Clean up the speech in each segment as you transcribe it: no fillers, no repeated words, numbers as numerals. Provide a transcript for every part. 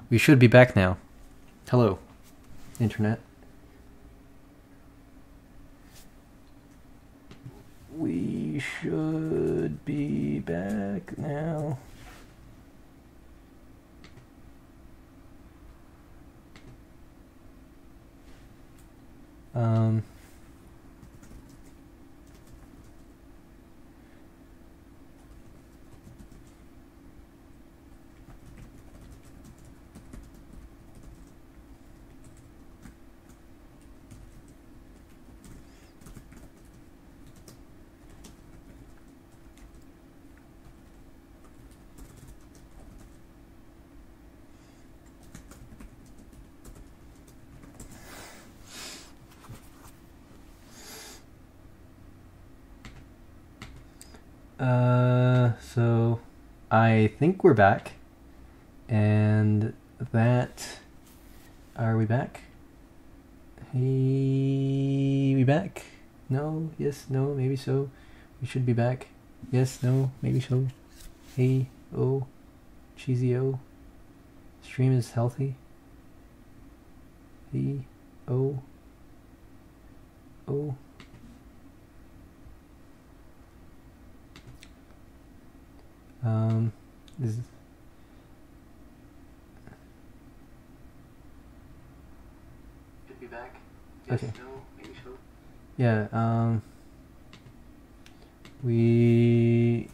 We should be back now. Hello, Internet. We should be back now. So I think we're back, and that, are we back? Hey, we back? No, yes, no, maybe so. We should be back. Yes, no, maybe so. Hey, oh, cheesy, oh. Stream is healthy. Hey, oh, oh. Is should be back. Yes, okay. No, maybe so. Yeah. We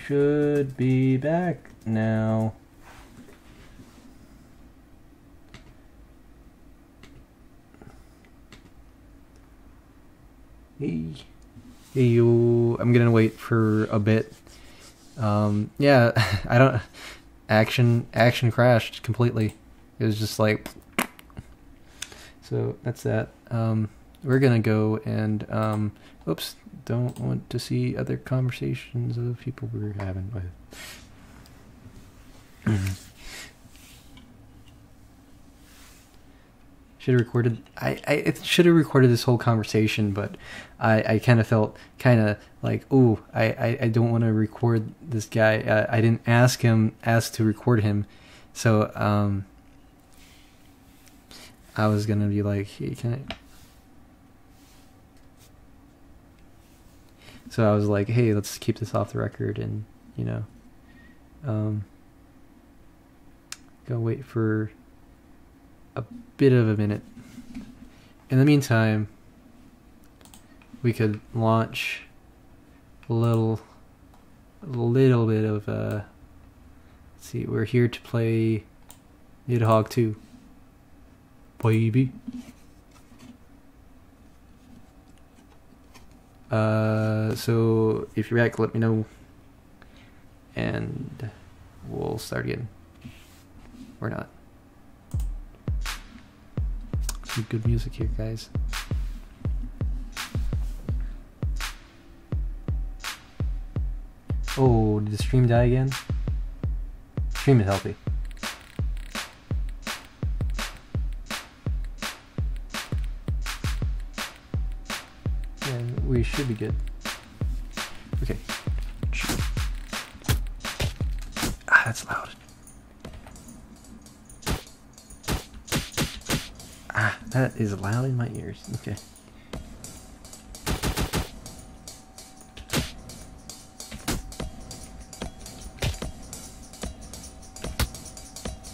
should be back now. Hey, you. I'm gonna wait for a bit. Yeah, I don't. Action crashed completely. It was just like. So that's that. We're gonna go and oops, don't want to see other conversations of people we're having with. Should have recorded. I should have recorded this whole conversation, but I kind of felt kind of like, ooh, I don't want to record this guy. I didn't ask to record him, so I was gonna be like, hey, can I? So I was like, hey, let's keep this off the record, and you know, go wait for a bit of a minute. In the meantime, we could launch a little bit of let's see, we're here to play Nidhogg 2. Baby. So if you're back, let me know, and we'll start again. Or not. Some good music here, guys. Oh, did the stream die again? Stream is healthy. Yeah, we should be good. Okay. Ah, that's loud. Ah, that is loud in my ears. Okay.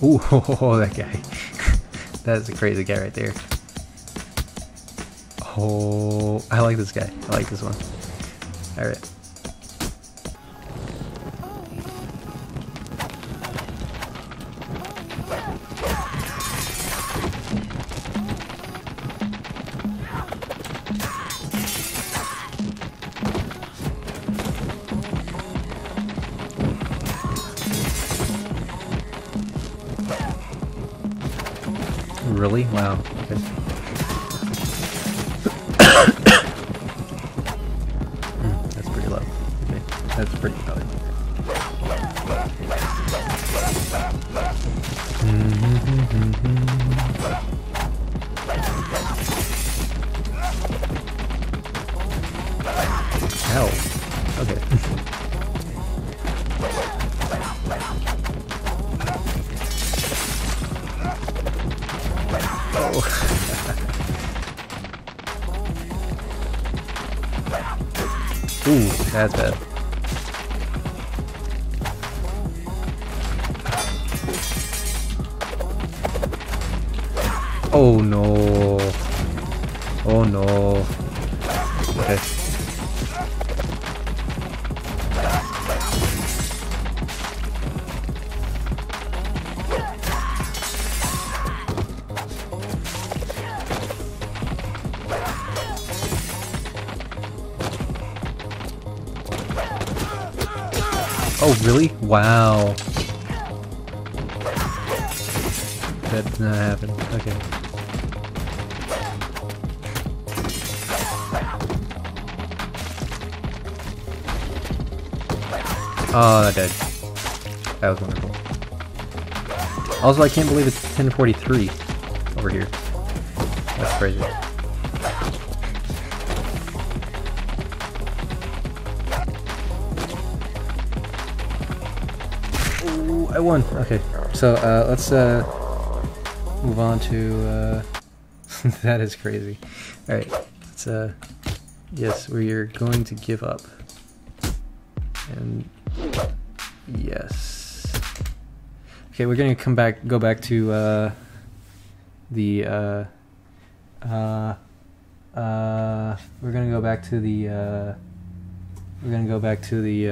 Ooh, that guy. That's a crazy guy right there. Oh, I like this guy. I like this one. Alright. Really? Wow. Okay. That's pretty low. Okay. That's pretty loud. Hell. Okay. Ooh, that's bad. Oh no. Oh no. Okay. Oh, really? Wow. That did not happen. Okay. Oh, that died. That was wonderful. Also, I can't believe it's 10:43 over here. That's crazy. Ooh, I won. Okay, so let's move on to that is crazy. All right, let's yes, we are going to give up. And yes. Okay, we're gonna go back to we're gonna go back to the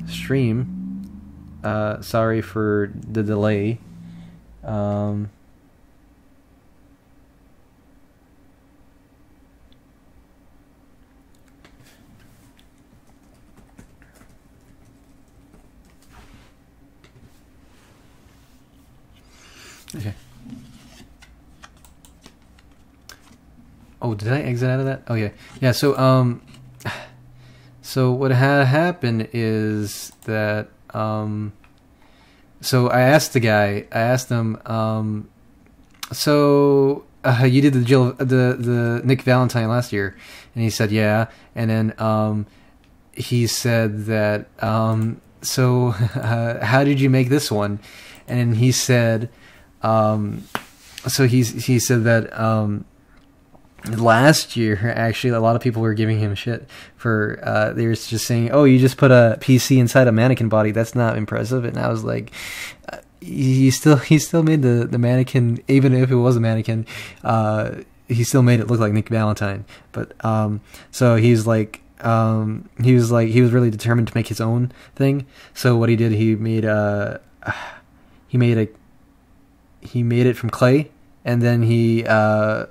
stream. Sorry for the delay. Okay. Oh, did I exit out of that? Oh yeah. Yeah, so so what had happened is that so I asked the guy, so you did the Nick Valentine last year, and he said yeah, and then he said that so how did you make this one? And then he said so he said that last year, actually, a lot of people were giving him shit for they were just saying, "Oh, you just put a PC inside a mannequin body. That's not impressive." And I was like, he still made the mannequin, even if it was a mannequin. He still made it look like Nick Valentine. But so he was really determined to make his own thing. So what he did, he made it from clay. And then he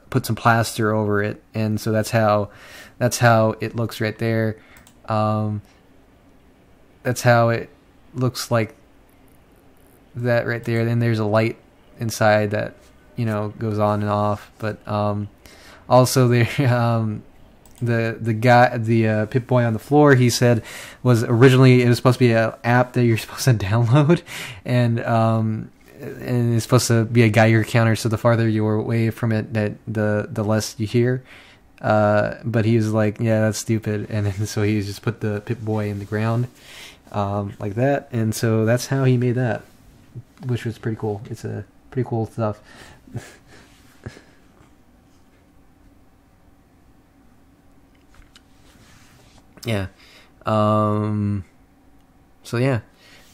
put some plaster over it, and so that's how it looks right there. That's how it looks like that right there. Then there's a light inside that goes on and off. But also there, the guy, the Pip-Boy on the floor, he said was originally it was supposed to be an app that you're supposed to download, and it's supposed to be a Geiger counter, so the farther you're away from it, the less you hear. But he was like, yeah, that's stupid. And then, so he just put the Pip-Boy in the ground like that. And so that's how he made that, which was pretty cool. It's a pretty cool stuff. Yeah. So yeah,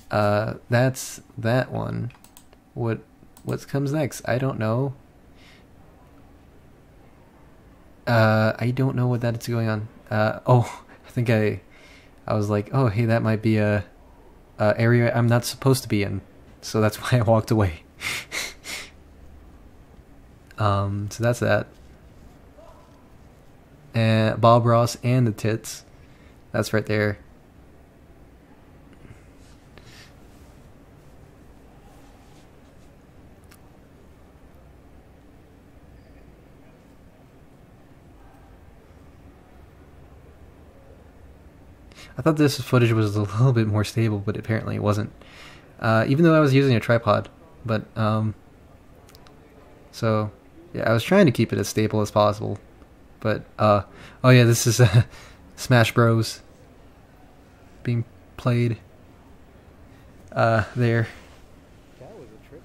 that's that one. What comes next? I don't know. I don't know what that's going on. Oh, I think I was like, oh, hey, that might be a area I'm not supposed to be in, so that's why I walked away. So that's that. And Bob Ross and the tits. That's right there. I thought this footage was a little bit more stable, but apparently it wasn't. Even though I was using a tripod. But, so, yeah, I was trying to keep it as stable as possible. But, oh yeah, this is Smash Bros. Being played there. That was a trip.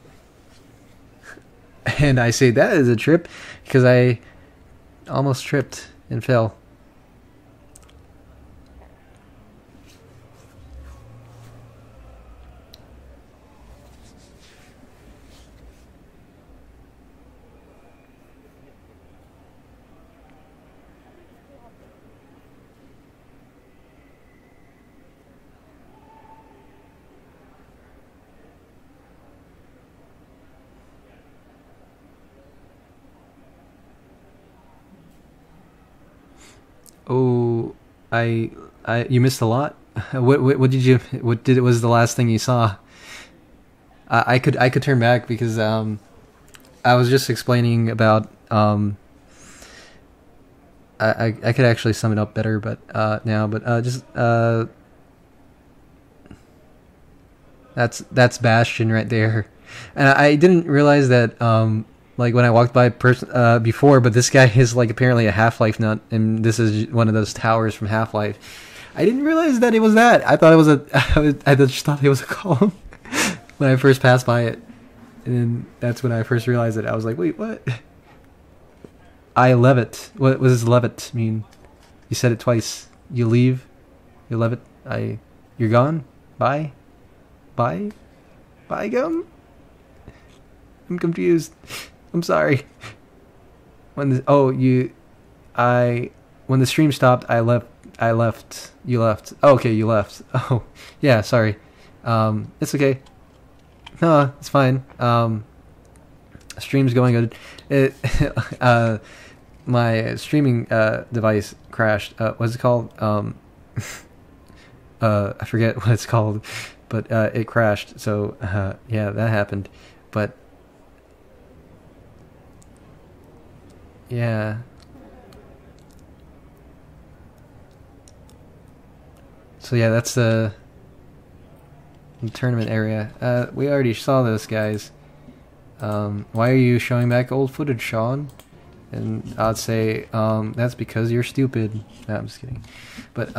And I say that is a trip because I almost tripped and fell. Oh, you missed a lot. What was the last thing you saw? I could turn back because I was just explaining about I could actually sum it up better, but now, but just that's Bastion right there, and I didn't realize that like when I walked by before, but this guy is like apparently a Half-Life nut, and this is one of those towers from Half-Life. I didn't realize that it was that. I thought it was I just thought it was a column when I first passed by it, and then that's when I first realized it. I was like, wait, what? I levitt. What does levitt mean? You said it twice. You leave. You levitt. You're gone. Bye. Bye. Bye, gum. I'm confused. I'm sorry. When the stream stopped, I left. You left. Oh, okay, you left. Oh, yeah. Sorry. It's okay. No, it's fine. Stream's going good. My streaming device crashed. What's it called? I forget what it's called, but it crashed. So yeah, that happened. But yeah. So yeah, that's the tournament area. We already saw those guys. Why are you showing back old footage, Sean? And I'd say that's because you're stupid. No, I'm just kidding. But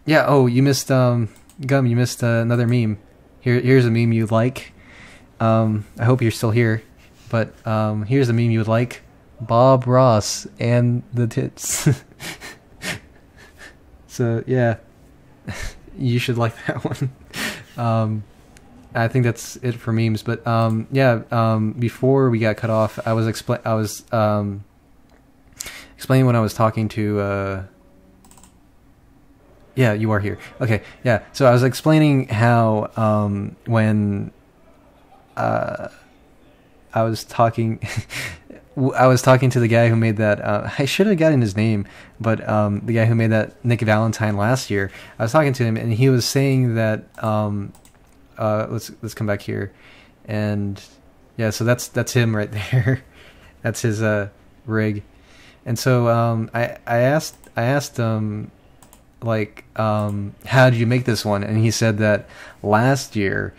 yeah. Oh, you missed Gum. You missed another meme. Here's a meme you like. I hope you're still here. But here's a meme you would like. Bob Ross and the tits. So yeah, you should like that one. I think that's it for memes. But yeah, before we got cut off, I was explaining when I was talking to. Yeah, you are here. Okay, yeah. So I was explaining how when I was talking. I was talking to the guy who made that. I should have gotten his name, but the guy who made that Nick Valentine last year. I was talking to him, and he was saying that. Let's come back here, and yeah. So that's him right there. That's his rig, and so I asked him like how did you make this one, and he said that last year.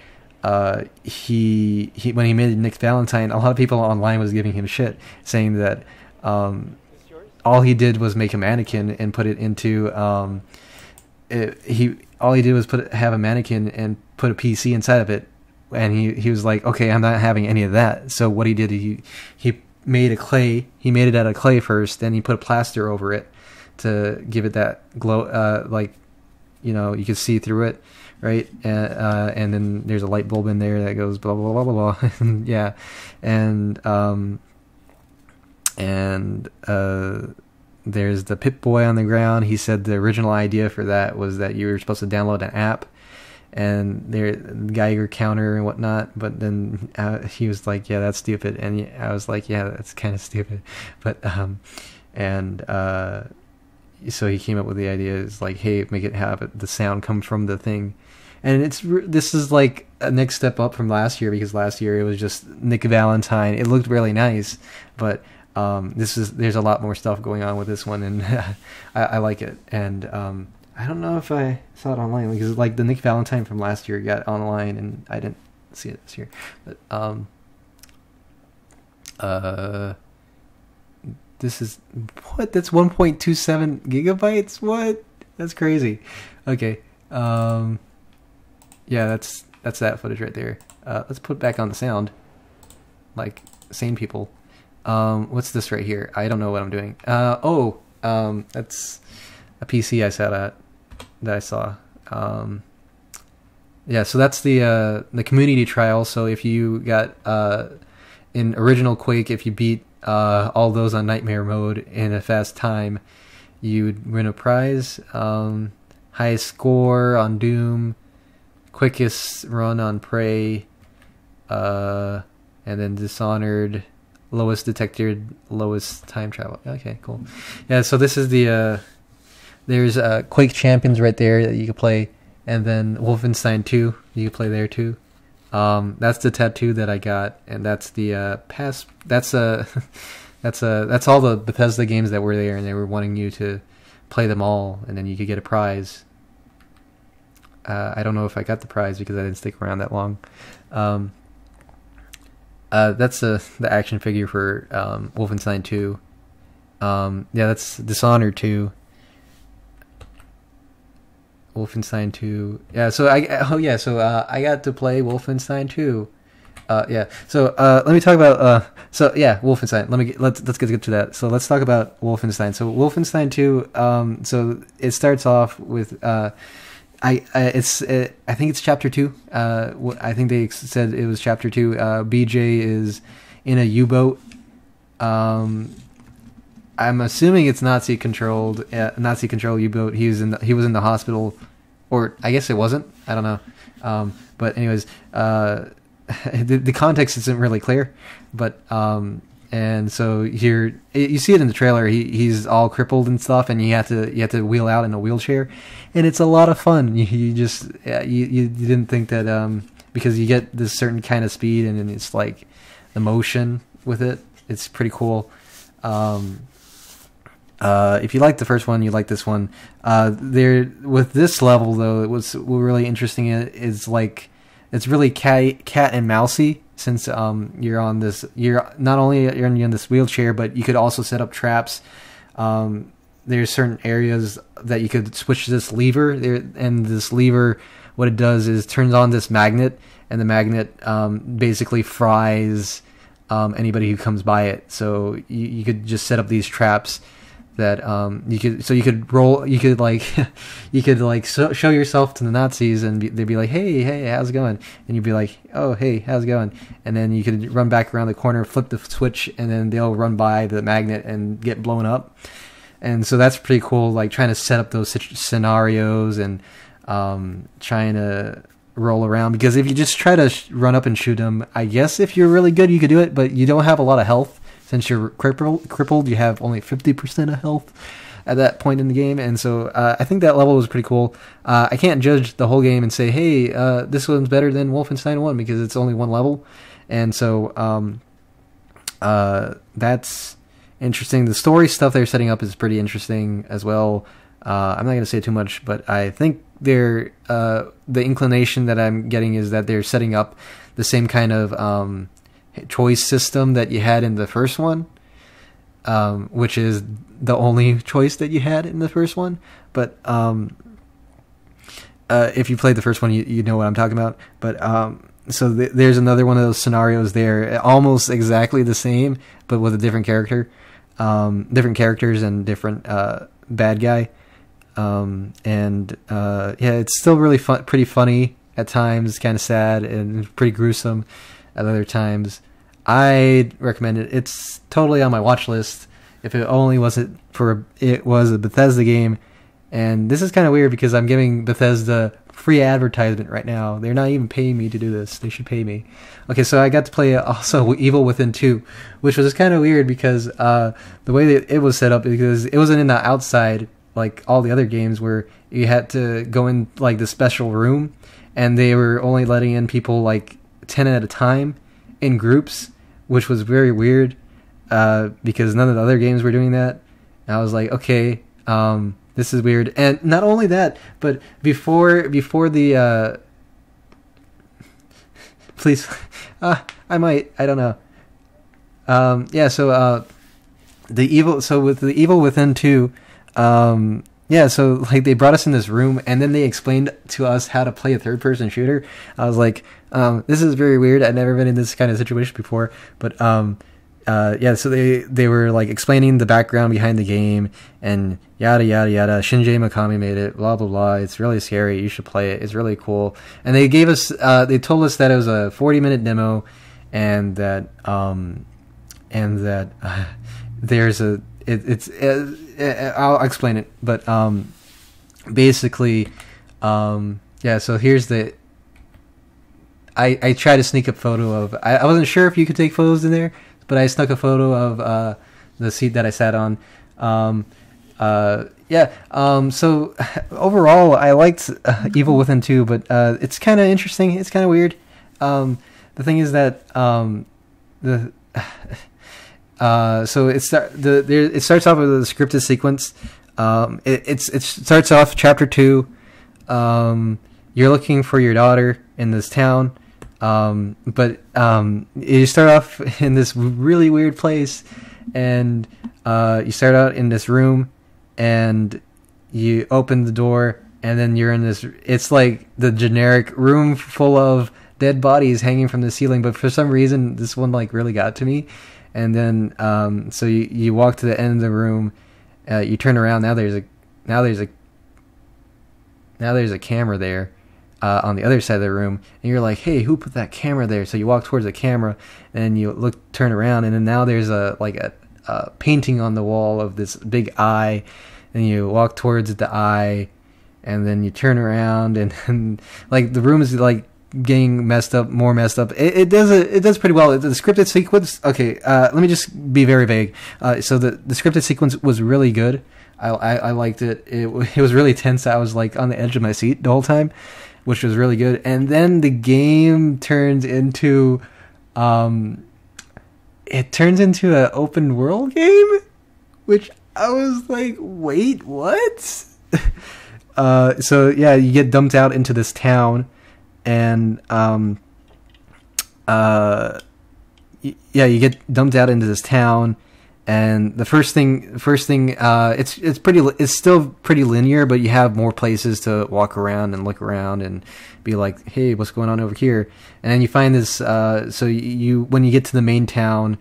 He when he made Nick Valentine, a lot of people online was giving him shit, saying that all he did was make a mannequin and put it into all he did was have a mannequin and put a PC inside of it, and he was like, okay, I'm not having any of that. So what he did, he made it out of clay first, then he put a plaster over it to give it that glow, like you could see through it. Right, and then there's a light bulb in there that goes blah blah blah blah blah. Yeah, and there's the Pip-Boy on the ground. He said the original idea for that was that you were supposed to download an app, and there Geiger counter and whatnot. But then he was like, "Yeah, that's stupid," and I was like, "Yeah, that's kind of stupid," but so he came up with the idea. It's like, hey, make it have the sound come from the thing. And this is like a next step up from last year, because last year it was just Nick Valentine. It looked really nice, but there's a lot more stuff going on with this one, and I like it. And I don't know if I saw it online, because like the Nick Valentine from last year got online, and I didn't see it this year. But this is what? That's 1.27 gigabytes. What? That's crazy. Okay. Yeah, that's that footage right there. Let's put back on the sound, like sane people. What's this right here? I don't know what I'm doing. That's a PC I sat at that I saw. Yeah, so that's the community trial. So if you got in original Quake, if you beat all those on Nightmare mode in a fast time, you'd win a prize. Highest score on Doom, quickest run on Prey, and then Dishonored, lowest detected, lowest time travel. Okay, cool. Yeah, so this is the there's Quake Champions right there that you could play, and then Wolfenstein 2 you could play there too. That's the tattoo that I got, and that's the pass. That's that's all the Bethesda games that were there, and they were wanting you to play them all, and then you could get a prize. I don't know if I got the prize because I didn't stick around that long. That's the action figure for Wolfenstein 2. Yeah, that's Dishonored 2. Wolfenstein 2. Yeah, so I got to play Wolfenstein 2. Yeah. So let me talk about Wolfenstein. Let's get to that. So let's talk about Wolfenstein. So Wolfenstein 2. So it starts off with I think it's chapter 2. I think they said it was chapter 2. BJ is in a U-boat. I'm assuming it's Nazi controlled U-boat. He was in the hospital, or I guess it wasn't. I don't know. But anyways, the context isn't really clear. But and so here you see it in the trailer. He's all crippled and stuff, and you have to wheel out in a wheelchair, and it's a lot of fun. You didn't think that because you get this certain kind of speed, and then it's like the motion with it. It's pretty cool. If you like the first one, you like this one. There with this level though, what's really interesting is like it's really cat and mousey, since you're on this. You're not only in this wheelchair, but you could also set up traps. There's certain areas that you could switch this lever there, and this lever, what it does is turns on this magnet, and the magnet basically fries anybody who comes by it. So you could just set up these traps that you could roll, you could show yourself to the Nazis, and they'd be like, hey, how's it going? And you'd be like, oh, hey, how's it going? And then you could run back around the corner, flip the switch, and then they'll run by the magnet and get blown up. And so that's pretty cool, like trying to set up those scenarios and trying to roll around, because if you just try to run up and shoot them, I guess if you're really good you could do it, but you don't have a lot of health. Since you're crippled, you have only 50% of health at that point in the game, and so I think that level was pretty cool. I can't judge the whole game and say, hey, this one's better than Wolfenstein 1, because it's only one level, and so that's interesting. The story stuff they're setting up is pretty interesting as well. I'm not going to say too much, but I think the inclination that I'm getting is that they're setting up the same kind of choice system that you had in the first one, which is the only choice that you had in the first one. But if you played the first one, you know what I'm talking about. But so there's another one of those scenarios there, almost exactly the same, but with a different character, different characters and different bad guy. Yeah, it's still really fun, pretty funny at times, kind of sad and pretty gruesome at other times. I'd recommend it. It's totally on my watch list. If it only wasn't for it was a Bethesda game, and this is kind of weird because I'm giving Bethesda free advertisement right now. They're not even paying me to do this. They should pay me. Okay, so I got to play also Evil Within 2, which was kind of weird because the way that it was set up, because it wasn't in the outside like all the other games where you had to go in like the special room, and they were only letting in people like 10 at a time in groups, which was very weird because none of the other games were doing that. And I was like, okay, this is weird. And not only that, but before the please, I don't know. Yeah, so with the Evil Within 2, yeah, so like they brought us in this room, and then they explained to us how to play a third-person shooter. I was like, this is very weird. I've never been in this kind of situation before. But yeah, so they were like explaining the background behind the game and yada yada yada. Shinji Mikami made it. Blah blah blah. It's really scary. You should play it. It's really cool. And they gave us, they told us that it was a 40-minute demo, and that there's a I'll explain it, but basically, yeah. So here's the. I tried to sneak a photo of. I wasn't sure if you could take photos in there, but I snuck a photo of the seat that I sat on. Yeah, Yeah. So overall, I liked Evil Within 2, but it's kind of interesting. It's kind of weird. The thing is that the so it starts off with a scripted sequence. It starts off chapter 2. You're looking for your daughter in this town, but you start off in this really weird place, and you start out in this room, and you open the door, and then you're in this. It's like the generic room full of dead bodies hanging from the ceiling, but for some reason this one like really got to me. And then so you walk to the end of the room, you turn around. Now there's a camera there on the other side of the room, and you're like, hey, who put that camera there? So you walk towards the camera, and you turn around, and then now there's a painting on the wall of this big eye, and you walk towards the eye, and then you turn around, and like the room is like getting more messed up. It does pretty well. The scripted sequence, okay, let me just be very vague. So the scripted sequence was really good. I liked it. It was really tense. I was like on the edge of my seat the whole time, which was really good. And then the game turns into an open world game, which I was like, wait, what? So yeah, you get dumped out into this town, and you get dumped out into this town. And the first thing, it's still pretty linear, but you have more places to walk around and look around and be like, hey, what's going on over here? And then you find this, so when you get to the main town,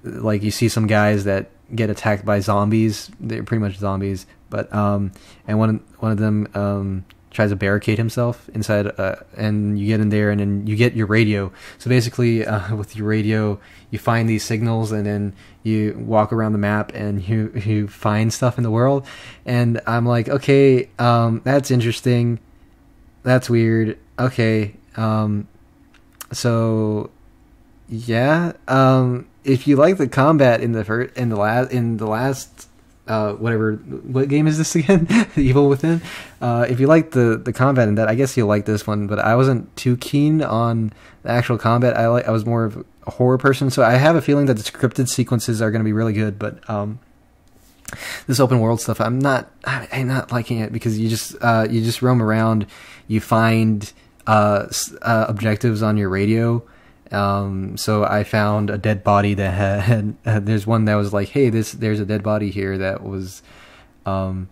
like you see some guys that get attacked by zombies. They're pretty much zombies, but and one of them tries to barricade himself inside, and you get in there, and then you get your radio. So basically, with your radio, you find these signals, and then you walk around the map, and you find stuff in the world. And I'm like, okay, that's interesting. That's weird. Okay, so yeah, if you like the combat in the last. What game is this again? Evil Within. If you like the combat in that, I guess you'll like this one. But I wasn't too keen on the actual combat. I was more of a horror person, so I have a feeling that the scripted sequences are going to be really good. But this open world stuff, I'm not liking it, because you just roam around, you find objectives on your radio. So I found a dead body that had there's one that was like, hey, there's a dead body here that was, I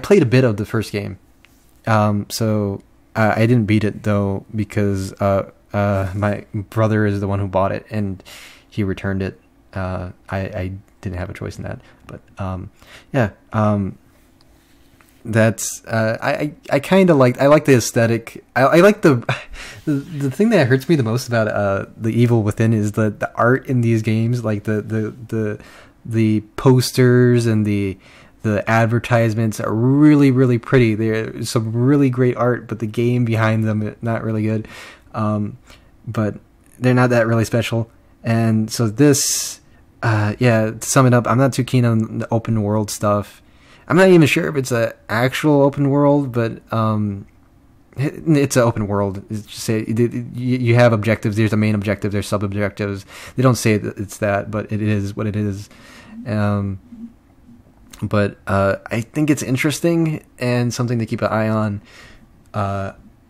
played a bit of the first game. So I didn't beat it though, because, my brother is the one who bought it and he returned it. I didn't have a choice in that, but, yeah, that's I kind of like the aesthetic. I like the thing that hurts me the most about the Evil Within is the art in these games, like the posters and the advertisements are really, really pretty. There's some really great art, but the game behind them is not really good. But they're not that really special. And so this, yeah, to sum it up, I'm not too keen on the open world stuff. I'm not even sure if it's an actual open world, but it's an open world. It's just say you have objectives. There's a main objective. There's sub objectives. They don't say that it's that, but it is what it is. But I think it's interesting and something to keep an eye on.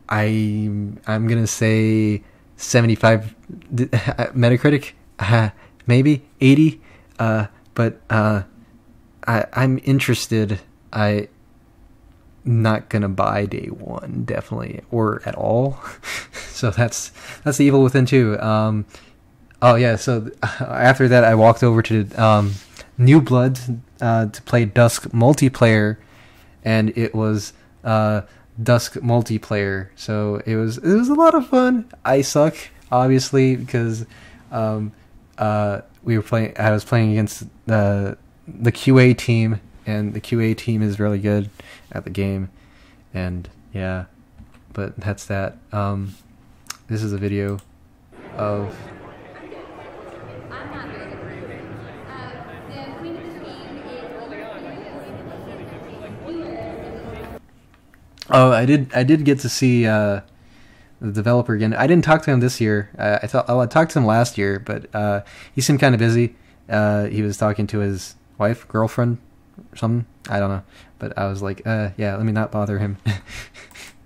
I'm gonna say 75 Metacritic, maybe 80. But I'm interested. I'm not gonna buy day one, definitely, or at all. So that's the Evil Within 2. Oh yeah. So after that, I walked over to New Blood to play Dusk multiplayer, and it was Dusk multiplayer. So it was a lot of fun. I suck, obviously, because we were playing. I was playing against the QA team, and the QA team is really good at the game, and yeah, but that's that. This is a video of Oh, I did get to see the developer again. I didn't talk to him this year. I talked to him last year, but he seemed kind of busy. He was talking to his wife, girlfriend, or something. I don't know. But I was like, yeah, let me not bother him.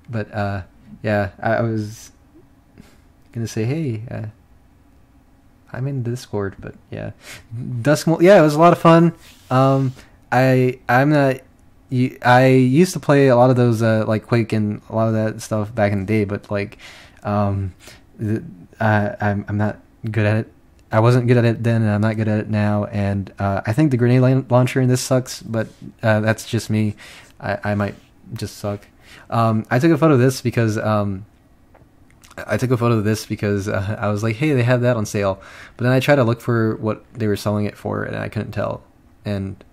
But yeah, I was gonna say, hey, I'm in Discord, but yeah, yeah, it was a lot of fun. I'm not. I used to play a lot of those like Quake and a lot of that stuff back in the day, but like, I'm not good at it. I wasn't good at it then, and I'm not good at it now. And I think the grenade launcher in this sucks, but that's just me. I might just suck. I took a photo of this because I was like, hey, they have that on sale. But then I tried to look for what they were selling it for, and I couldn't tell. And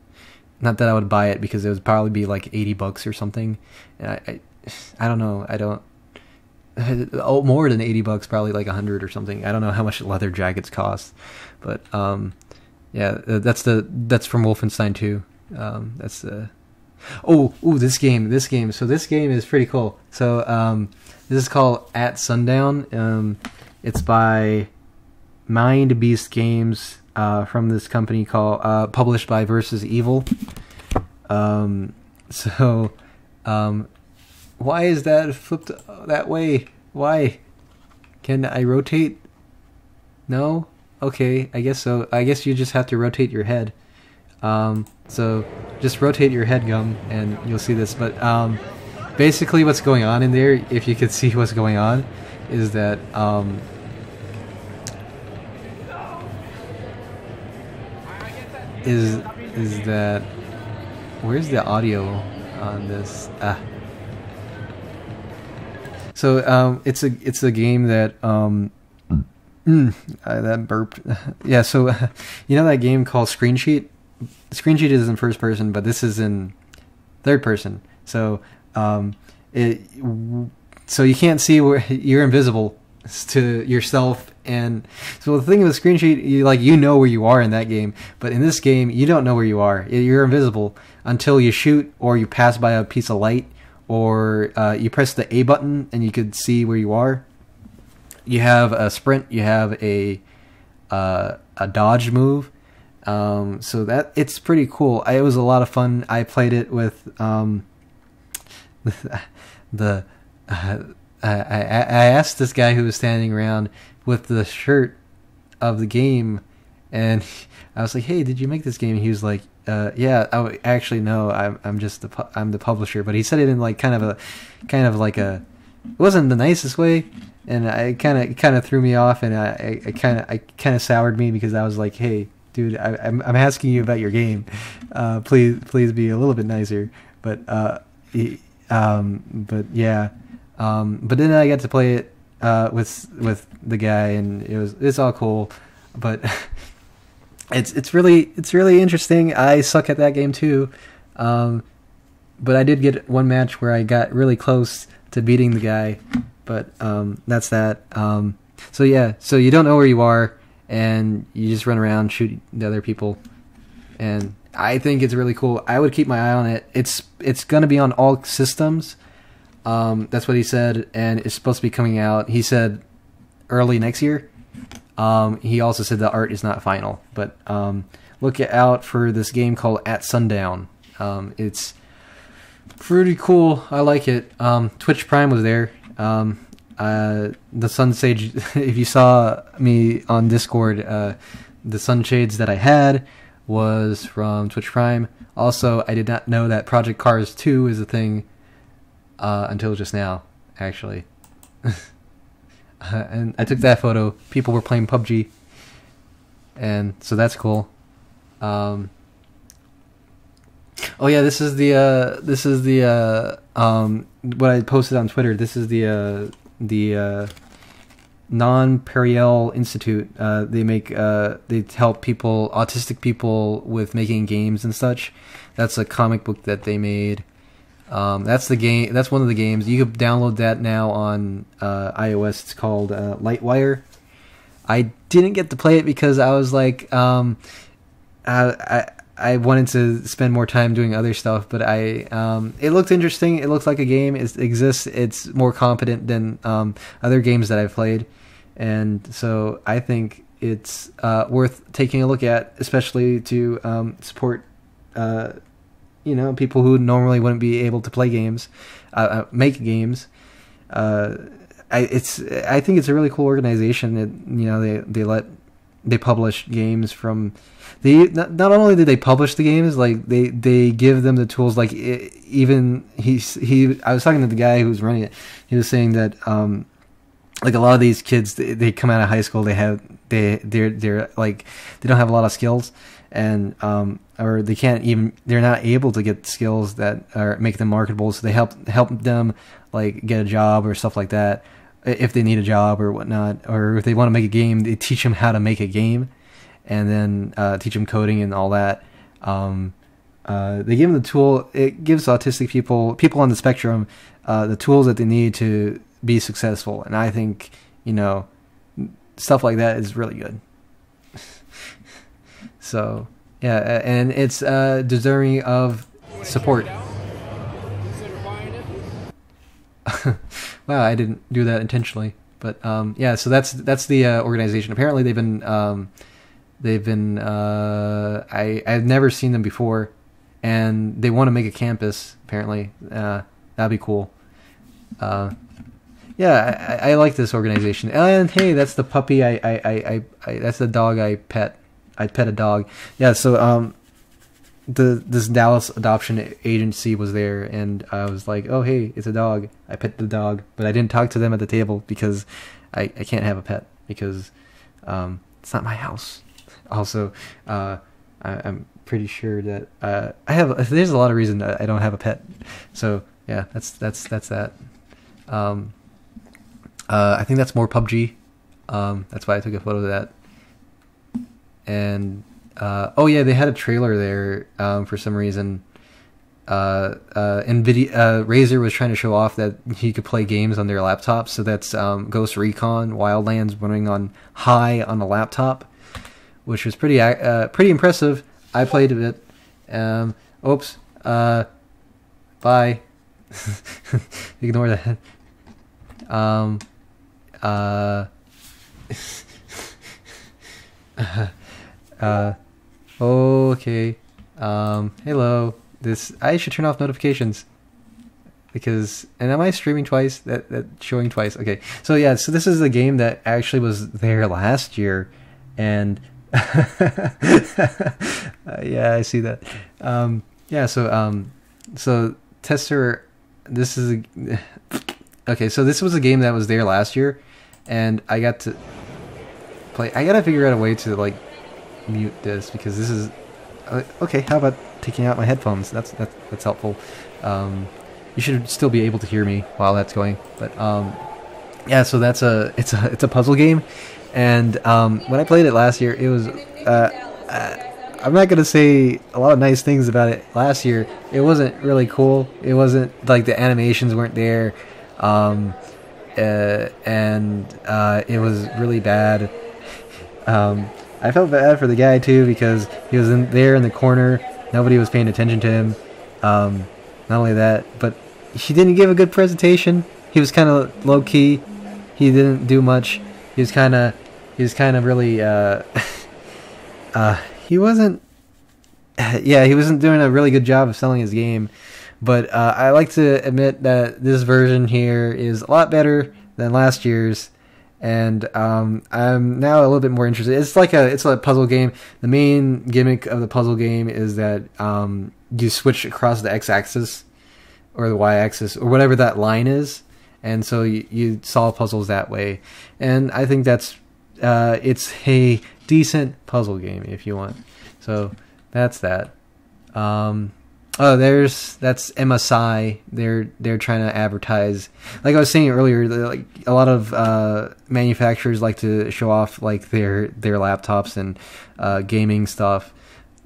not that I would buy it, because it would probably be like $80 or something. And I don't know. I don't. Oh, more than $80, probably like 100 or something. I don't know how much leather jackets cost, but yeah, that's from Wolfenstein 2. That's the. This game. So this game is pretty cool. So this is called At Sundown. It's by Mind Beast Games, from this company called published by Versus Evil. Why is that flipped that way? Why? Can I rotate? No? Okay, I guess so. I guess you just have to rotate your head. So just rotate your head, Gum, and you'll see this. But basically what's going on in there, if you could see what's going on, is that is that where's the audio on this? So it's a game that that burped. Yeah, so you know that game called Screen Sheet? Screen Sheet is in first person, but this is in third person. So so you can't see where you're invisible to yourself. And so the thing with Screen Sheet, you know where you are in that game, but in this game you don't know where you are. You're invisible until you shoot, or you pass by a piece of light, or you press the A button and you could see where you are. You have a sprint, you have a dodge move. So that it's pretty cool. It was a lot of fun. I played it with I asked this guy who was standing around with the shirt of the game, and I was like, "Hey, did you make this game?" And he was like, "Yeah." Actually, no. I'm the publisher. But he said it in like kind of like a. It wasn't the nicest way, and it kind of threw me off, and I kind of soured me, because I was like, "Hey, dude, I'm asking you about your game. Please be a little bit nicer." But yeah. But then I got to play it with the guy, and it's all cool. But it's really interesting. I suck at that game too. But I did get one match where I got really close to beating the guy. But that's that. So yeah, so you don't know where you are, and you just run around, shoot the other people, and I think it's really cool. I would keep my eye on it. It's gonna be on all systems. That's what he said, and it's supposed to be coming out. He said early next year. He also said the art is not final, but look out for this game called At Sundown. It's pretty cool. I like it. Twitch Prime was there. The Sunshade, if you saw me on Discord, the sunshades that I had was from Twitch Prime. Also, I did not know that Project Cars 2 is a thing until just now, actually. And I took that photo. People were playing PUBG, and so that's cool. Oh yeah, this is the what I posted on Twitter. This is the Non-Periel Institute. They help people, autistic people, with making games and such. That's a comic book that they made. That's the game. That's one of the games. You can download that now on iOS. It's called Lightwire. I didn't get to play it because I was like, I wanted to spend more time doing other stuff, but it looked interesting. It looks like a game. It exists. It's more competent than other games that I've played, and so I think it's worth taking a look at, especially to support people who normally wouldn't be able to play games, make games. I think it's a really cool organization. They publish games from. Not only did they publish the games, like they give them the tools. Like even I was talking to the guy who was running it. He was saying that like a lot of these kids, they come out of high school, they're like they don't have a lot of skills, and or they're not able to get skills that make them marketable. So they help them like get a job or stuff like that, if they need a job or whatnot, or if they want to make a game, they teach them how to make a game, and then teach them coding and all that. They give them the tool. It gives autistic people on the spectrum, the tools that they need to be successful. And I think, stuff like that is really good. So, yeah, and it's deserving of support. Wow, I didn't do that intentionally. But, yeah, so that's the organization. Apparently I've never seen them before, and they want to make a campus, apparently. That'd be cool. Yeah, I like this organization. And hey, that's the puppy that's the dog I pet. I pet a dog. Yeah, so this Dallas adoption agency was there, and I was like, oh hey, it's a dog. I pet the dog, but I didn't talk to them at the table because I can't have a pet because it's not my house. Also, I'm pretty sure that there's a lot of reason that I don't have a pet. So yeah, that's that. I think that's more PUBG. That's why I took a photo of that. And oh yeah, they had a trailer there for some reason. Nvidia Razer was trying to show off that he could play games on their laptops. So that's Ghost Recon Wildlands running on high on a laptop, which was pretty impressive. I played a bit. Oops. Bye. Ignore that. Okay. Hello. I should turn off notifications and am I streaming twice? That showing twice. Okay. So yeah, so this is a game that actually was there last year, and yeah, I see that. Yeah, so Tester, okay, so this was a game that was there last year, and I got to play. I gotta figure out a way to like mute this because this is okay. How about taking out my headphones? That's helpful. You should still be able to hear me while that's going. But yeah, so it's a puzzle game, and when I played it last year, it was I'm not gonna say a lot of nice things about it. Last year, it wasn't really cool. It wasn't like the animations weren't there. And it was really bad. I felt bad for the guy too because he was there in the corner. Nobody was paying attention to him. Not only that, but he didn't give a good presentation. He was kind of low key. He didn't do much. He was kind of really. He wasn't. Yeah, he wasn't doing a really good job of selling his game. But I like to admit that this version here is a lot better than last year's, and I'm now a little bit more interested. It's a puzzle game. The main gimmick of the puzzle game is that you switch across the x-axis or the y-axis or whatever that line is, and so you solve puzzles that way. And I think that's it's a decent puzzle game if you want. So that's that. Oh, that's MSI. They're trying to advertise. Like I was saying earlier, like a lot of manufacturers like to show off like their laptops and gaming stuff.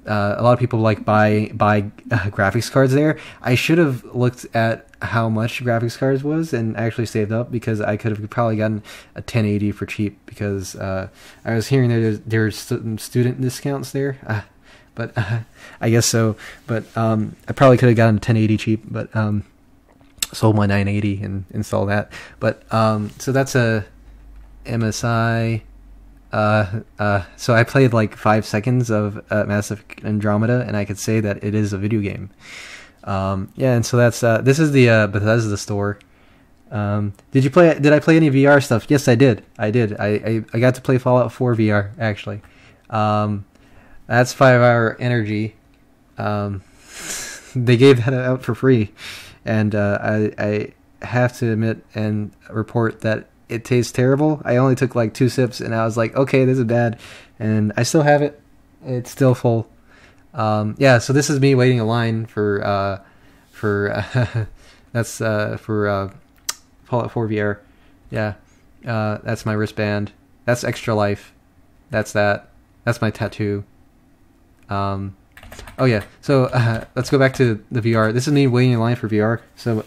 A lot of people like buy graphics cards there. I should have looked at how much graphics cards was and actually saved up because I could have probably gotten a 1080 for cheap because I was hearing there's some student discounts there. but I guess so. But I probably could have gotten a 1080 cheap, but sold my 980 and installed that. But so that's a MSI. So I played like 5 seconds of Mass Effect Andromeda, and I could say that it is a video game. Yeah, and so that's this is the Bethesda store. Did I play any VR stuff? Yes, I did. I got to play Fallout 4 VR actually. That's 5 Hour Energy. They gave that out for free, and I have to admit and report that it tastes terrible. I only took like 2 sips, and I was like, okay, this is bad, and I still have it. It's still full. Yeah, so this is me waiting in line for that's for Fallout 4 VR. Yeah, that's my wristband. That's Extra Life. That's my tattoo. Oh yeah, so let's go back to the VR. This is me waiting in line for VR. So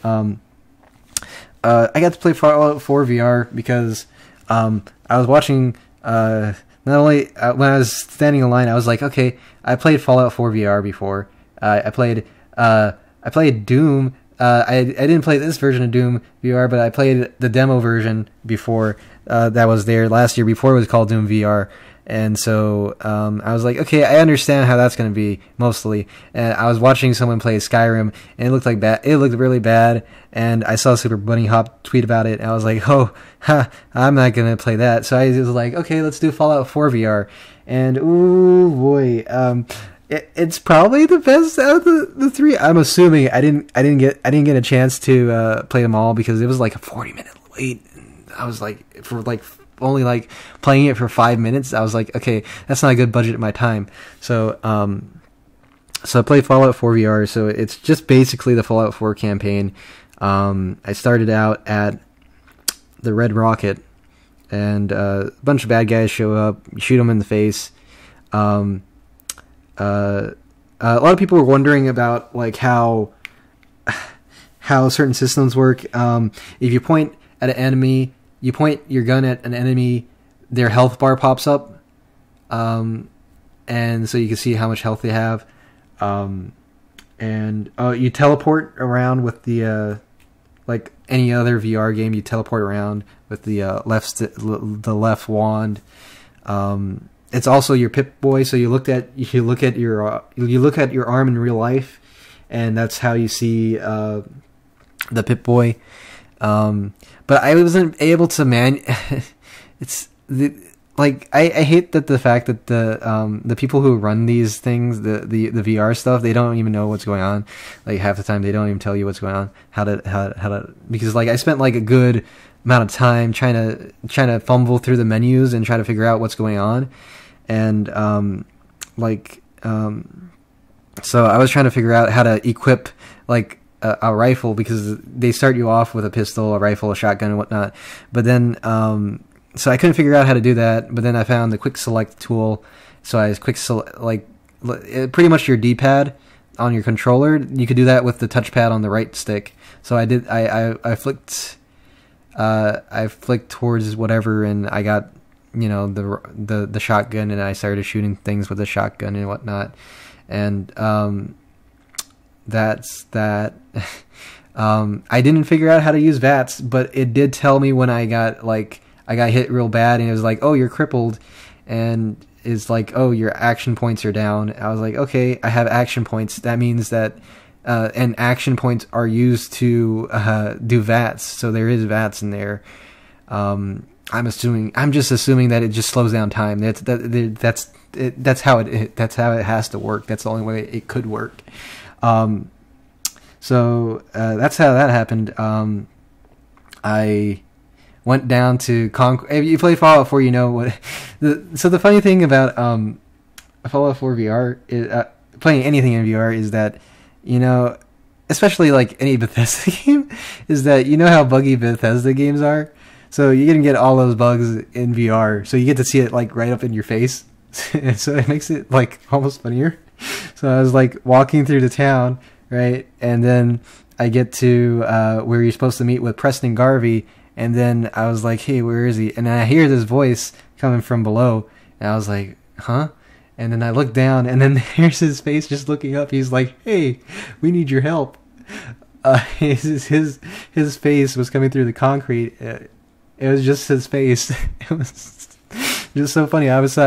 I got to play Fallout 4 VR because I was watching. Not only when I was standing in line, I was like, okay, I played Fallout 4 VR before. I played Doom. I didn't play this version of Doom VR, but I played the demo version before that was there last year before it was called Doom VR. And so I was like, okay, I understand how that's going to be mostly. And I was watching someone play Skyrim, and it looked like bad. It looked really bad. And I saw Super Bunny Hop tweet about it, and I was like, oh, I'm not going to play that. So I was like, okay, let's do Fallout 4 VR. And ooh boy, it's probably the best out of the 3. I'm assuming I didn't get a chance to play them all because it was like a 40-minute wait. And I was like, for like only like playing it for 5 minutes, I was like, okay, that's not a good budget of my time. So so I played Fallout 4 VR. So it's just basically the Fallout 4 campaign. I started out at the Red Rocket, and a bunch of bad guys show up. You shoot them in the face. A lot of people were wondering about like how certain systems work. If you point at an enemy, you point your gun at an enemy, their health bar pops up, and so you can see how much health they have. And you teleport around with the like any other VR game. You teleport around with the left wand. It's also your Pip-Boy, so you look at your arm in real life, and that's how you see the Pip-Boy. But I wasn't able to I hate that the fact that the people who run these things, the VR stuff, they don't even know what's going on. Like half the time they don't even tell you what's going on. How to because like I spent like a good amount of time trying to fumble through the menus and try to figure out what's going on. And so I was trying to figure out how to equip like a rifle, because they start you off with a pistol, a rifle, a shotgun, and whatnot. But then so I couldn't figure out how to do that. But then I found the quick select tool. So I pretty much your D-pad on your controller. You could do that with the touchpad on the right stick. So I did. I flicked towards whatever, and I got the shotgun, and I started shooting things with the shotgun and whatnot. And that's that. I didn't figure out how to use VATS, but it did tell me when I got hit real bad, and it was like, oh, you're crippled, and it's like, oh, your action points are down. I was like, okay, I have action points. That means that and action points are used to do VATS, so there is VATS in there. I'm just assuming that it just slows down time. That's how it has to work. That's the only way it could work. So that's how that happened. I went down to if you play Fallout 4, you know what. So the funny thing about Fallout 4 VR is playing anything in VR is that, especially like any Bethesda game, is that how buggy Bethesda games are. So you're going to get all those bugs in VR. So you get to see it like right up in your face. And so it makes it like almost funnier. So I was like walking through the town, right? And then I get to where you're supposed to meet with Preston Garvey. And then I was like, hey, where is he? And I hear this voice coming from below. And I was like, huh? And then I look down, and then there's his face just looking up. He's like, "Hey, we need your help." His face was coming through the concrete. It was just his face. It was just so funny. I wish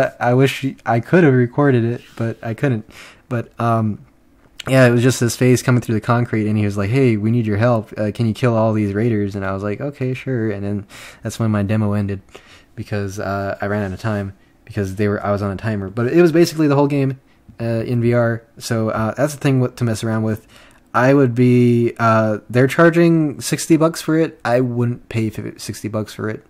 I could have recorded it, but I couldn't. But yeah, it was just his face coming through the concrete, and he was like, "Hey, we need your help. Can you kill all these raiders?" And I was like, "Okay, sure." And then that's when my demo ended because I ran out of time because I was on a timer. But it was basically the whole game in VR. So that's the thing to mess around with. I would be. They're charging $60 for it. I wouldn't pay $60 for it,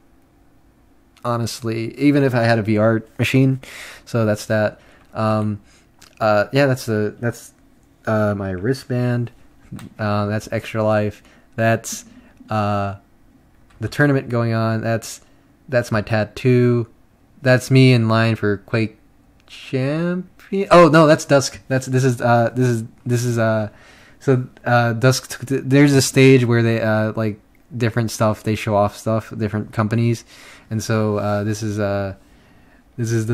honestly, even if I had a VR machine. So that's that. Yeah, that's my wristband. That's Extra Life. That's the tournament going on. That's my tattoo. That's me in line for Quake Champion. Oh no, that's Dusk. This is Dusk. There's a stage where they like different stuff. They show off stuff, different companies, and so this is the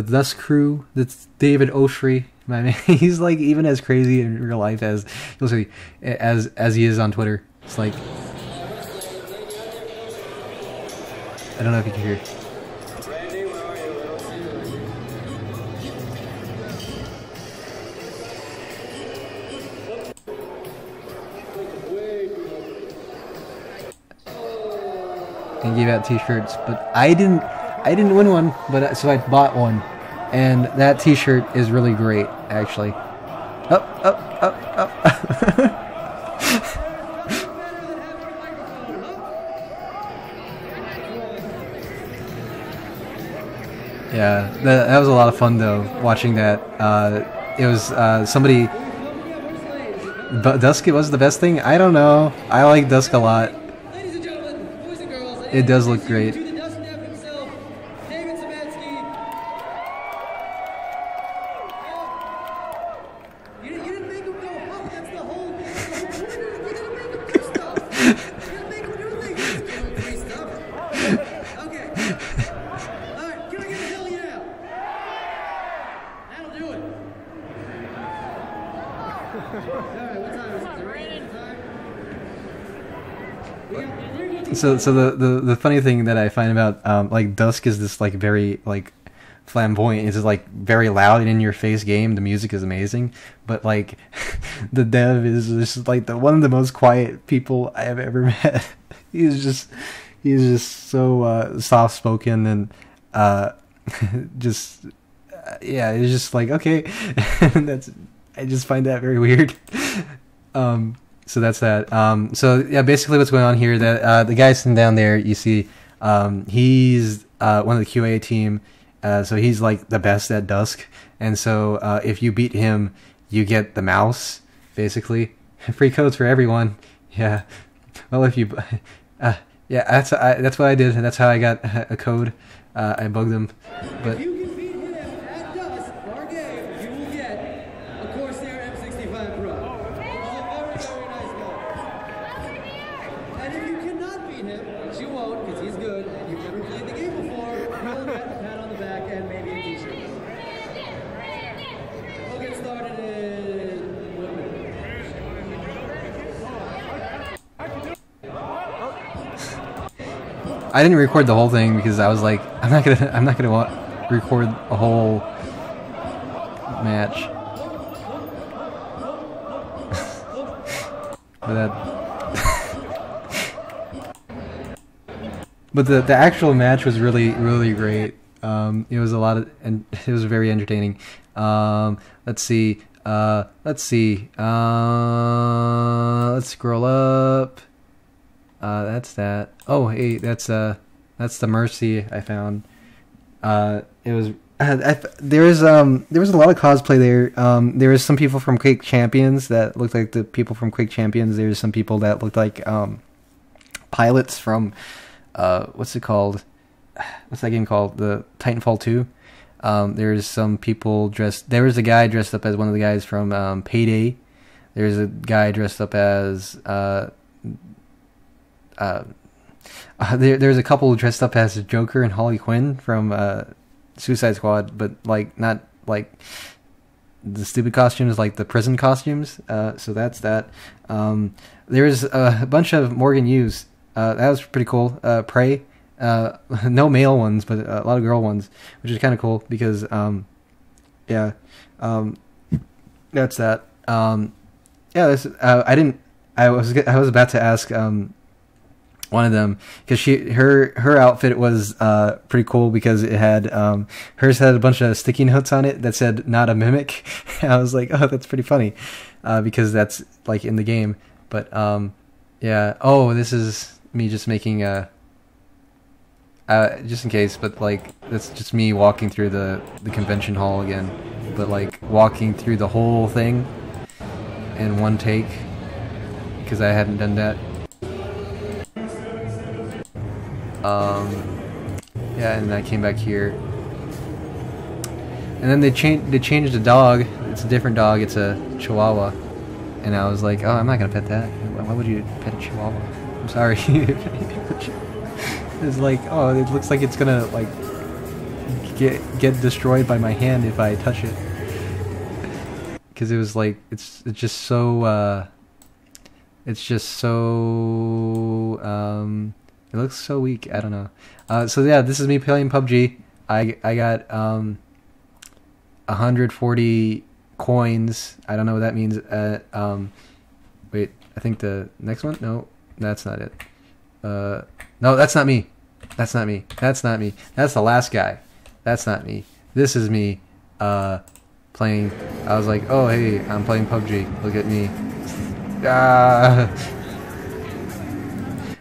Dusk crew. That's David Oshry. My man, he's like even as crazy in real life as you'll see as he is on Twitter. It's like I don't know if you can hear. And gave out T-shirts, but I didn't win one, but so I bought one, and that T-shirt is really great, actually. Up. Yeah, that was a lot of fun though. Watching that, it was somebody. But Dusk was the best thing. I don't know. I like Dusk a lot. It does look great. So the funny thing that I find about like Dusk is this like very like flamboyant. It's just like very loud and in your face game. The music is amazing, but like the dev is just like one of the most quiet people I have ever met. he's just so soft spoken and just yeah. It's just like okay, I just find that very weird. So that's that. So yeah, basically what's going on here, that the guy sitting down there, you see, he's one of the QA team. So he's like the best at Dusk. And so if you beat him, you get the mouse, basically. Free codes for everyone. Yeah. Well, if you... yeah, that's what I did. And that's how I got a code. I bugged him. But... I didn't record the whole thing because I was like, I'm not gonna record a whole match. But the actual match was really great. It was a lot of, and it was very entertaining. Let's see. Let's scroll up. That's that. Oh, hey, that's the Mercy I found. It was there was a lot of cosplay there. There was some people from Quake Champions that looked like the people from Quake Champions. There's some people that looked like pilots from what's it called? What's that game called? The Titanfall 2. There's some people dressed. There was a guy dressed up as one of the guys from Payday. There's a guy dressed up as there's a couple dressed up as Joker and Harley Quinn from Suicide Squad, but like not like the stupid costumes, like the prison costumes. So that's that. There's a bunch of Morgan Hughes. That was pretty cool. Prey. No male ones, but a lot of girl ones, which is kind of cool because, yeah, that's that. Yeah, this. I didn't. I was about to ask one of them because her outfit was pretty cool because it had hers had a bunch of sticky notes on it that said "not a mimic." I was like, oh, that's pretty funny because that's like in the game. But yeah. Oh, this is me just making a. Just in case, but like that's just me walking through the convention hall again, but like walking through the whole thing in one take because I hadn't done that. Yeah, and I came back here, and then they changed the dog. It's a different dog. It's a Chihuahua, and I was like, oh, I'm not gonna pet that. Why would you pet a Chihuahua? I'm sorry. It's like, oh, it looks like it's gonna like get destroyed by my hand if I touch it, because it was like it's just so it looks so weak. I don't know. So yeah, this is me playing PUBG. I got 140 coins. I don't know what that means. Wait, I think the next one. No, that's not it. No, that's not me. That's not me. That's not me. That's the last guy. That's not me. This is me playing. I was like, oh, hey, I'm playing PUBG. Look at me.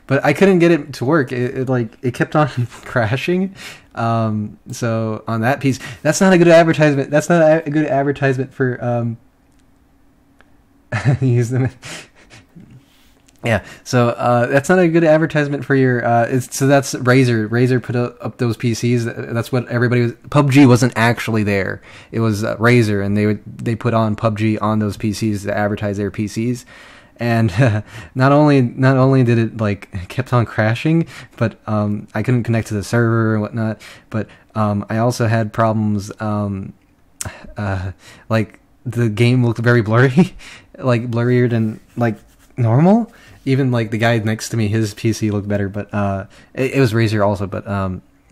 But I couldn't get it to work. It kept on crashing. So on that piece, that's not a good advertisement. That's not a good advertisement for use them. Yeah, so that's not a good advertisement for your. So that's Razer. Razer put up those PCs. That's what everybody was. PUBG wasn't actually there. It was Razer, and they put on PUBG on those PCs to advertise their PCs. And not only did it like kept on crashing, but I couldn't connect to the server and whatnot. But I also had problems. Like the game looked very blurry, like blurrier than like normal. Even like the guy next to me, his PC looked better, but it was Razer also, but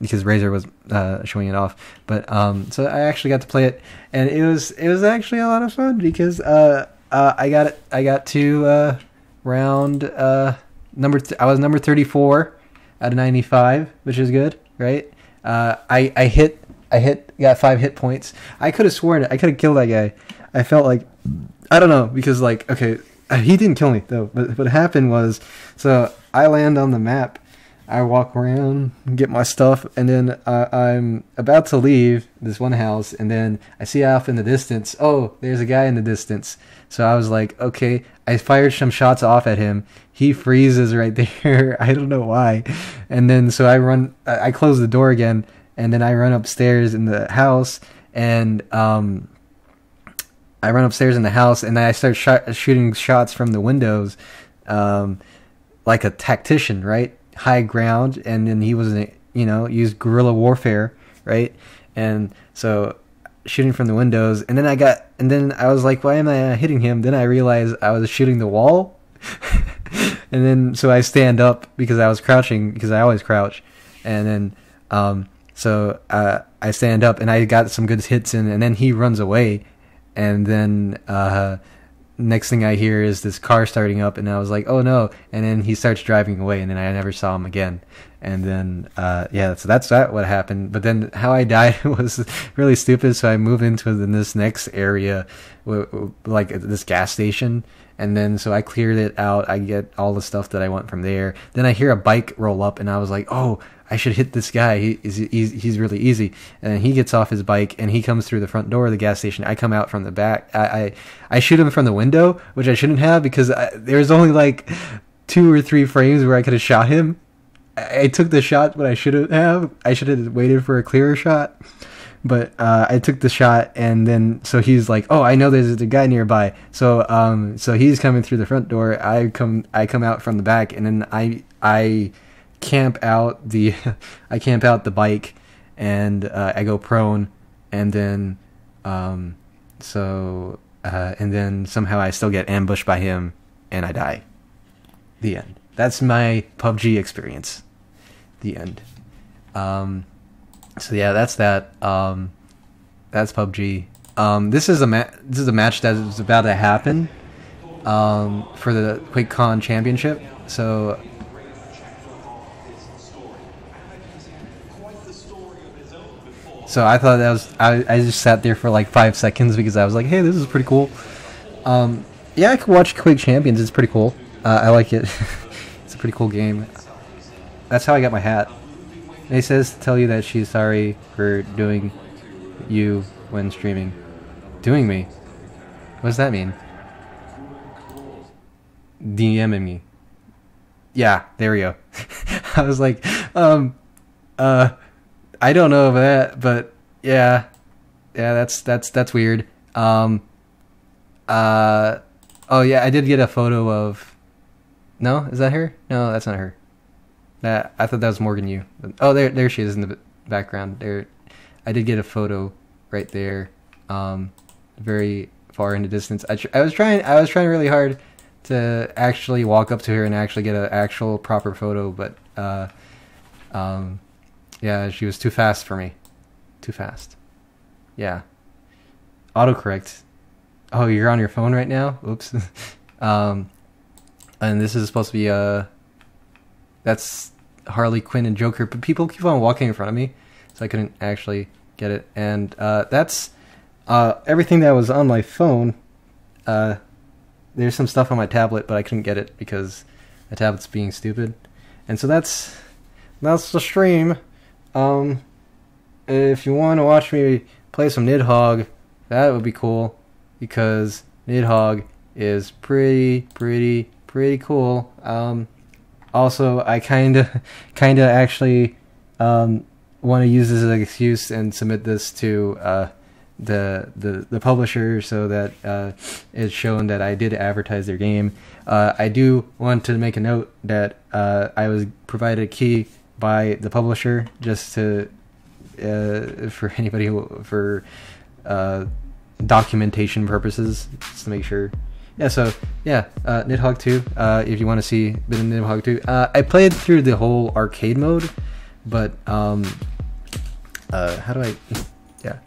because Razer was showing it off. But so I actually got to play it, and it was actually a lot of fun because I got to round number. I was number 34 out of 95, which is good, right? I got 5 hit points. I could have sworn I could have killed that guy. I felt like I don't know because like okay. He didn't kill me though, but what happened was, so I land on the map, I walk around, get my stuff, and then I'm about to leave this one house, and then I see off in the distance, oh, there's a guy in the distance. So I was like, okay, I fired some shots off at him. He freezes right there. I don't know why. And then so I close the door again, and then I run upstairs in the house, and I run upstairs in the house, and then I start shooting shots from the windows, like a tactician, right? High ground, and then he was, used guerrilla warfare, right? And so shooting from the windows, and then I was like, why am I hitting him? Then I realized I was shooting the wall, and then so I stand up because I was crouching because I always crouch, and then so I stand up and I got some good hits in, and then he runs away. And then next thing I hear is this car starting up, and I was like, oh no. And then he starts driving away, and then I never saw him again. And then, yeah, so that's what happened. But then how I died was really stupid. So I move into this next area, like this gas station. And then so I cleared it out. I get all the stuff that I want from there. Then I hear a bike roll up, and I was like, oh, I should hit this guy. He's really easy. And then he gets off his bike, and he comes through the front door of the gas station. I come out from the back. I shoot him from the window, which I shouldn't have because there was only like 2 or 3 frames where I could have shot him. I took the shot, but I shouldn't have. I should have waited for a clearer shot. But I took the shot, and then so he's like, "Oh, I know there's a guy nearby." So so he's coming through the front door. I come out from the back, and then I camp out the bike, and I go prone, and then And then somehow I still get ambushed by him, and I die. The end. That's my PUBG experience. The end. So yeah, that's that. That's PUBG. This is a match that is about to happen. For the QuakeCon championship. So. So I thought that was I just sat there for like 5 seconds because I was like, hey, this is pretty cool. Yeah, I could watch Quake Champions. It's pretty cool. I like it. It's a pretty cool game. That's how I got my hat. And he says to tell you that she's sorry for doing you when streaming. Doing me? What does that mean? DMing me. Yeah, there we go. I was like, I don't know about that, but yeah, that's weird. Oh yeah, I did get a photo of. No, is that her? No, that's not her. I thought that was Morgan Yu. Oh, there she is in the background. There, I did get a photo right there. Very far in the distance. I was trying really hard to actually walk up to her and actually get an actual proper photo, but yeah, she was too fast for me. Too fast. Yeah. Autocorrect. Oh, you're on your phone right now? Oops. And this is supposed to be that's Harley Quinn and Joker, but people keep on walking in front of me, so I couldn't actually get it. And that's everything that was on my phone. There's some stuff on my tablet, but I couldn't get it because my tablet's being stupid. And so that's the stream. If you want to watch me play some Nidhogg, that would be cool, because Nidhogg is pretty cool. Also, I kinda actually want to use this as an excuse and submit this to the publisher so that it's shown that I did advertise their game. I do want to make a note that I was provided a key by the publisher just to for anybody for documentation purposes, just to make sure. Yeah, so yeah, Nidhogg 2. If you want to see a bit of Nidhogg 2, I played through the whole arcade mode, but how do I? Yeah,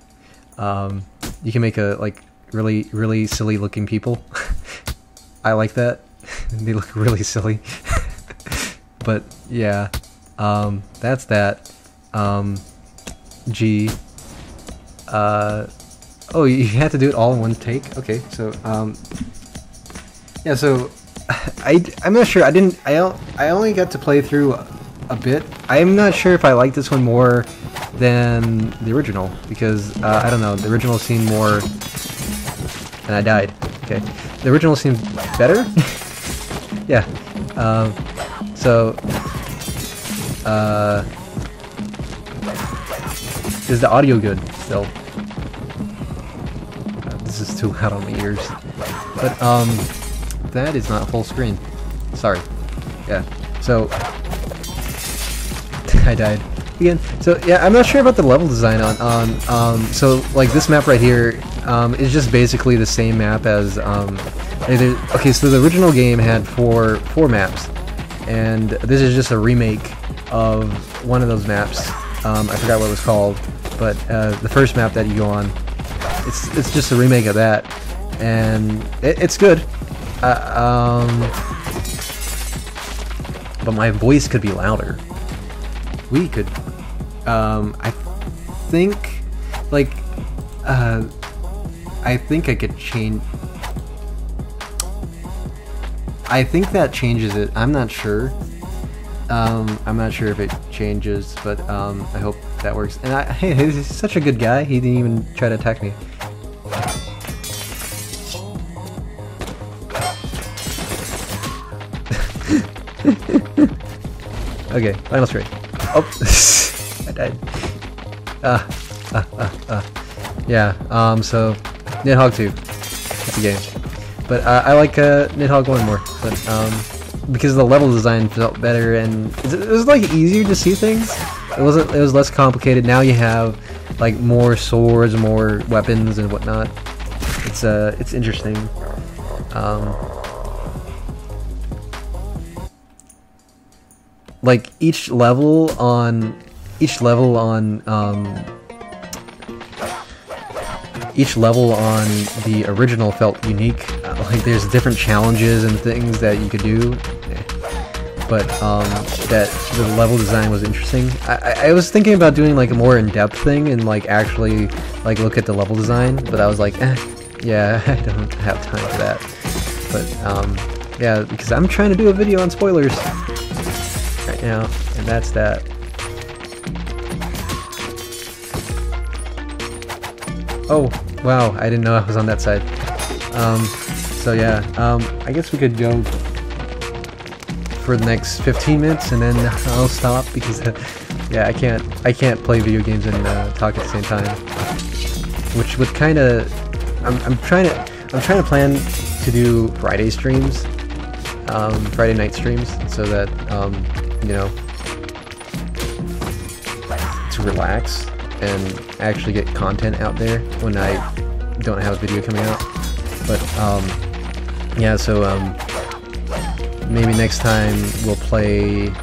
you can make a like really silly looking people. I like that. They look really silly. But yeah, that's that. G. Oh, you had to do it all in one take. Okay, so yeah, so I'm not sure. I only got to play through a bit. I'm not sure if I like this one more than the original, because I don't know. The original seemed more, and I died. Okay, the original seemed better. Yeah. So is the audio good still? This is too loud on my ears. But that is not full screen. Sorry. Yeah. So I died again. So yeah, I'm not sure about the level design on so like this map right here is just basically the same map as okay, so the original game had four maps, and this is just a remake of one of those maps. I forgot what it was called, but the first map that you go on, it's just a remake of that, and it's good. But my voice could be louder. We could, I think, like, I think I could change. I think that changes it. I'm not sure. I'm not sure if it changes, but I hope that works. And hey, he's such a good guy. He didn't even try to attack me. Okay, final straight. Oh, I died. Yeah. So Nidhogg 2. It's a game, but I like Nidhogg 1 more. But because the level design felt better and it was like easier to see things. It was less complicated. Now you have like more swords, more weapons and whatnot. It's interesting. Like each level on the original felt unique. Like there's different challenges and things that you could do, but that the level design was interesting. I was thinking about doing like a more in-depth thing and like actually like look at the level design, but I was like, yeah, I don't have time for that. But yeah, because I'm trying to do a video on spoilers right now, and that's that. Oh, wow, I didn't know I was on that side. So yeah, I guess we could go for the next 15 minutes and then I'll stop because yeah, I can't play video games and talk at the same time. Which would kind of I'm trying to plan to do Friday streams, Friday night streams, so that you know, to relax and actually get content out there when I don't have a video coming out. But yeah, so maybe next time we'll play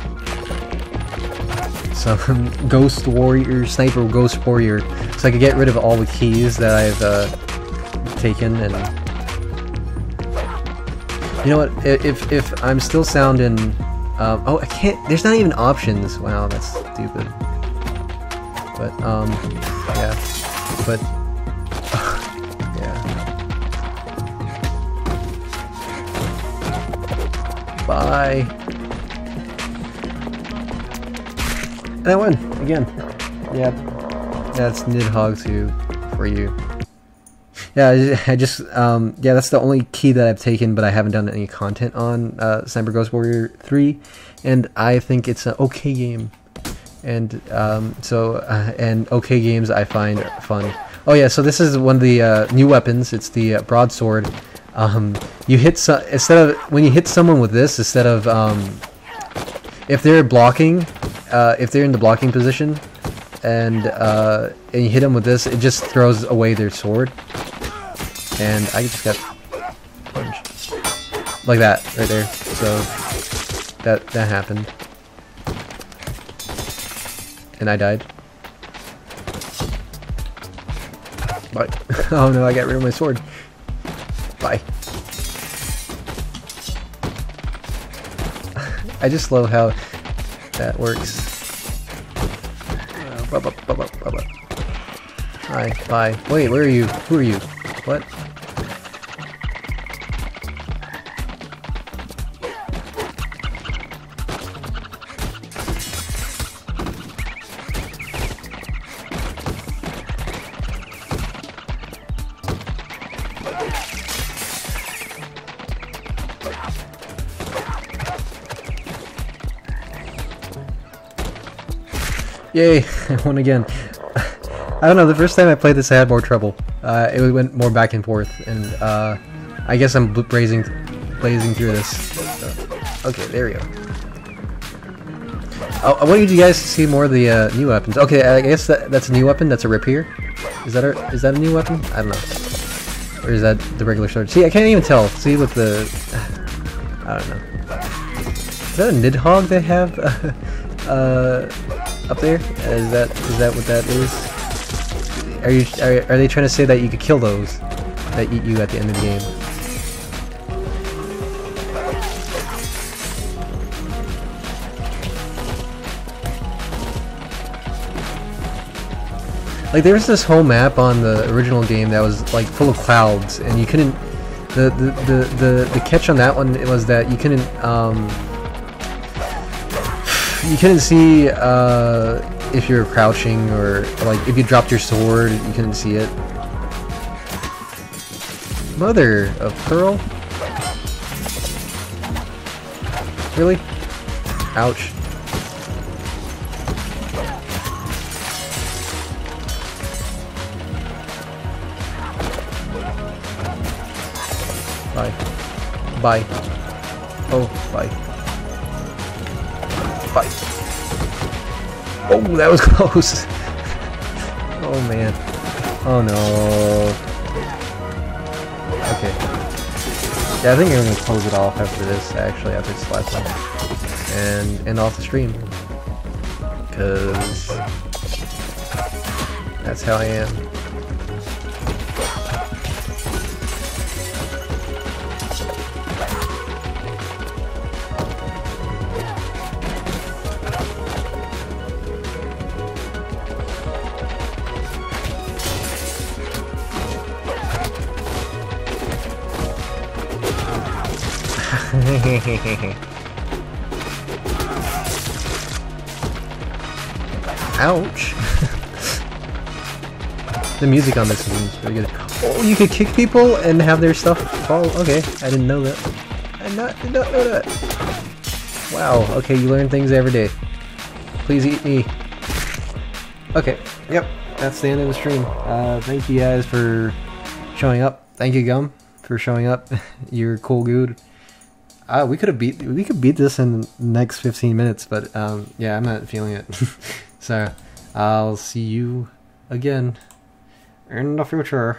some Ghost Warrior, Sniper Ghost Warrior, so I could get rid of all the keys that I've taken. And you know what? If I'm still sounding, oh, I can't. There's not even options. Wow, that's stupid. But yeah, but yeah. Bye. And I won again. Yeah, that's Nidhogg 2 for you. Yeah, I just yeah, that's the only key that I've taken, but I haven't done any content on Sniper Ghost Warrior 3, and I think it's an okay game. And and okay games I find fun. Oh yeah, so this is one of the new weapons. It's the broadsword. You hit instead of when you hit someone with this, instead of if they're blocking, if they're in the blocking position, and you hit them with this, it just throws away their sword. And I just got punched like that right there. So that happened. And I died. Bye. Oh no, I got rid of my sword. Bye. I just love how that works. Hi, bye. Wait, where are you? Who are you? What? Yay, I won again. I don't know, the first time I played this I had more trouble. It went more back and forth, and I guess I'm blazing through this. So, okay, there we go. I wanted you guys to see more of the new weapons. Okay, I guess that's a new weapon, that's a rapier. Is that a new weapon? I don't know. Or is that the regular sword? See, I can't even tell. See with the... I don't know. Is that a Nidhogg they have? Up there? Is that what that is? Are they trying to say that you could kill those that eat you at the end of the game? Like there was this whole map on the original game that was like full of clouds, and you couldn't. The catch on that one was that you couldn't see if you were crouching, or like if you dropped your sword, you couldn't see it. Mother of pearl? Really? Ouch. Bye. Bye. Oh, bye. Bye. Oh, that was close. Oh man. Oh no. Okay. Yeah, I think I'm gonna close it off after this, actually, after this last one. And end off the stream. Because that's how I am. Ouch. The music on this one is really good. Oh, you could kick people and have their stuff fall. Okay, I didn't know that. I did not know that. Wow, okay, you learn things every day. Please eat me. Okay, yep, that's the end of the stream. Thank you guys for showing up. Thank you, Gum, for showing up. You're a cool dude. We could beat this in the next 15 minutes, but yeah, I'm not feeling it. So I'll see you again in the future.